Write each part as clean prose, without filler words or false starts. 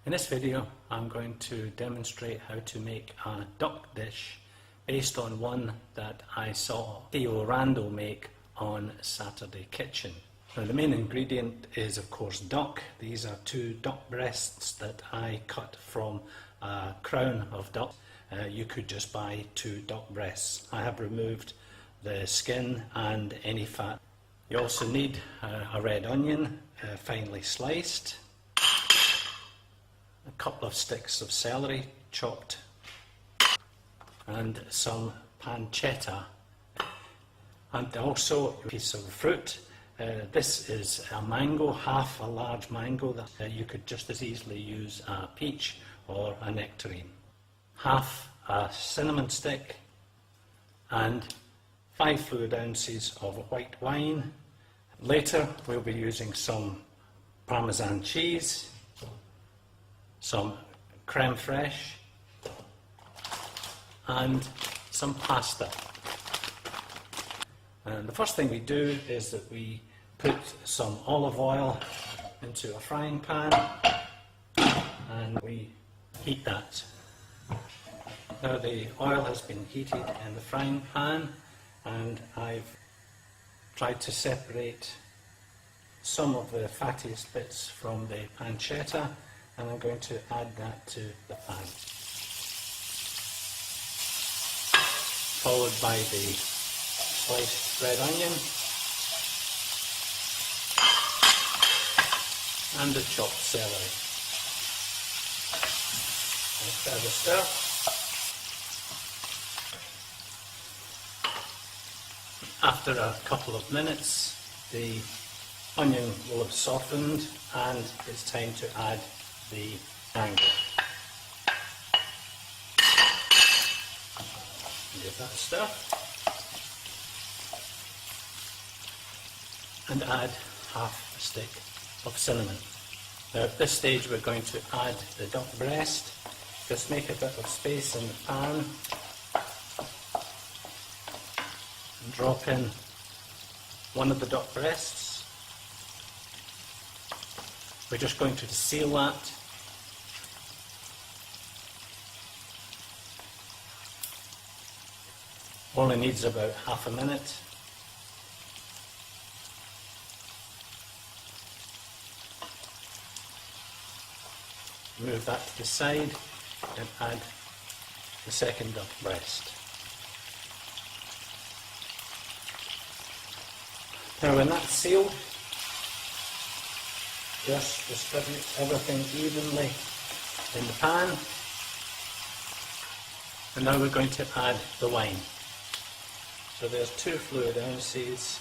In this video I'm going to demonstrate how to make a duck dish based on one that I saw Theo Randall make on Saturday Kitchen. Now the main ingredient is of course duck. These are 2 duck breasts that I cut from a crown of duck. You could just buy 2 duck breasts. I have removed the skin and any fat. You also need a red onion, finely sliced, a couple of sticks of celery chopped, and some pancetta, and also a piece of fruit. This is a mango, half a large mango that you could just as easily use a peach or a nectarine. Half a cinnamon stick and 5 fluid ounces of white wine. Later we'll be using some Parmesan cheese, some creme fraiche and some pasta. And the first thing we do is that we put some olive oil into a frying pan and we heat that. Now the oil has been heated in the frying pan and I've tried to separate some of the fattiest bits from the pancetta, and I'm going to add that to the pan, followed by the sliced red onion and the chopped celery. Let's have a stir. After a couple of minutes, the onion will have softened and it's time to add the mango. Give that a stir. And add half a stick of cinnamon. Now at this stage we're going to add the duck breast. Just make a bit of space in the pan. And drop in one of the duck breasts. We're just going to seal that. Only needs about half a minute. Move that to the side and add the second duck breast. Now when that's sealed, just distribute everything evenly in the pan. And now we're going to add the wine. So there's 2 fluid ounces,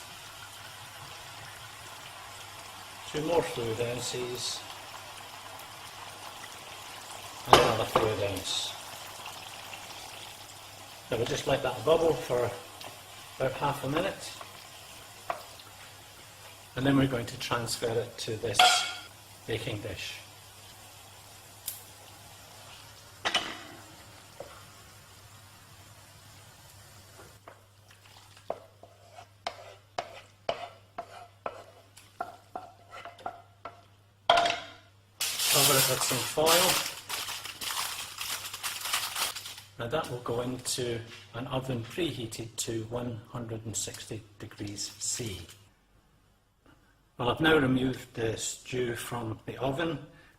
2 more fluid ounces, and another fluid ounce. Now we'll just let that bubble for about half a minute. And then we're going to transfer it to this baking dish. Cover it with some foil. Now that will go into an oven preheated to 160 degrees C. Well, I've now removed the stew from the oven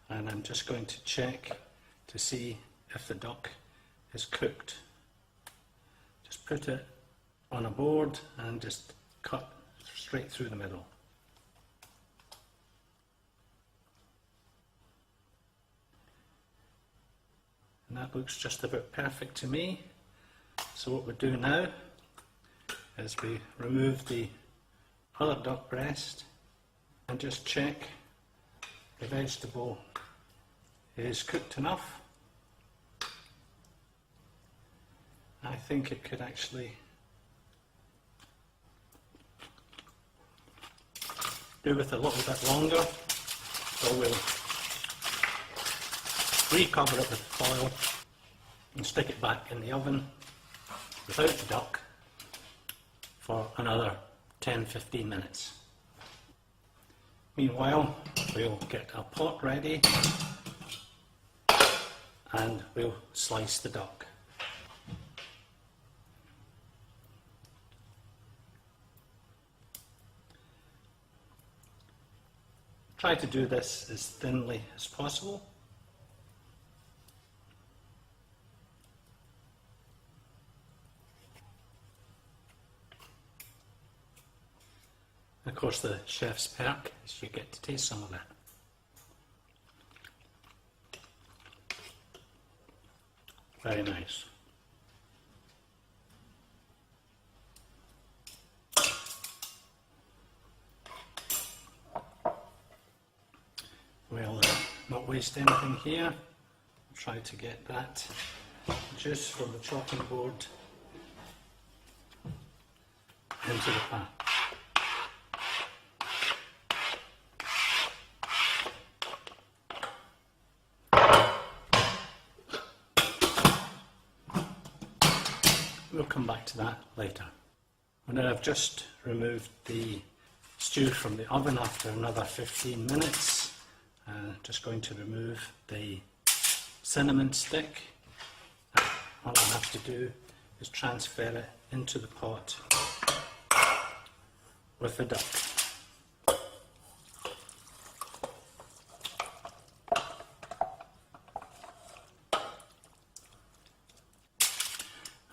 and I'm just going to check to see if the duck is cooked. Just put it on a board and just cut straight through the middle. And that looks just about perfect to me. So what we do now is we remove the other duck breast and just check the vegetable is cooked enough. I think it could actually do with a little bit longer, so we'll recover it with foil and stick it back in the oven without the duck for another 10-15 minutes. Meanwhile, we'll get a pot ready and we'll slice the duck. Try to do this as thinly as possible. Of course, the chef's perk is you get to taste some of it. Very nice. We'll not waste anything here. Try to get that juice from the chopping board into the pan. We'll come back to that later. Well, now I've just removed the stew from the oven after another 15 minutes. Just going to remove the cinnamon stick. All I have to do is transfer it into the pot with the duck.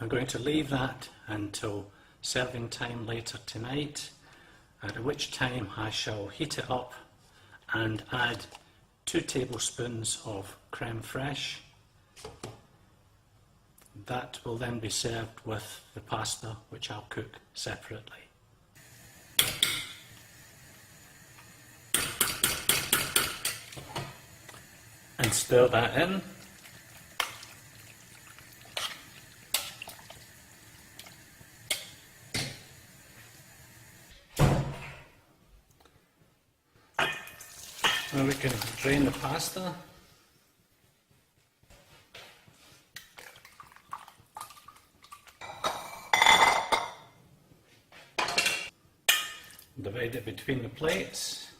I'm going to leave that until serving time later tonight, at which time I shall heat it up and add 2 tablespoons of creme fraiche. That will then be served with the pasta, which I'll cook separately. And stir that in. Now we can drain the pasta. Divide it between the plates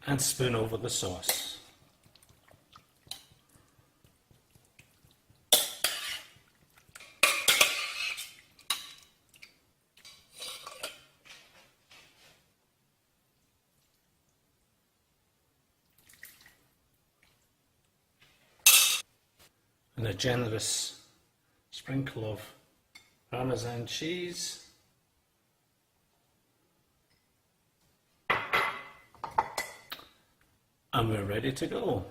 and spoon over the sauce. And a generous sprinkle of Parmesan cheese. And we're ready to go.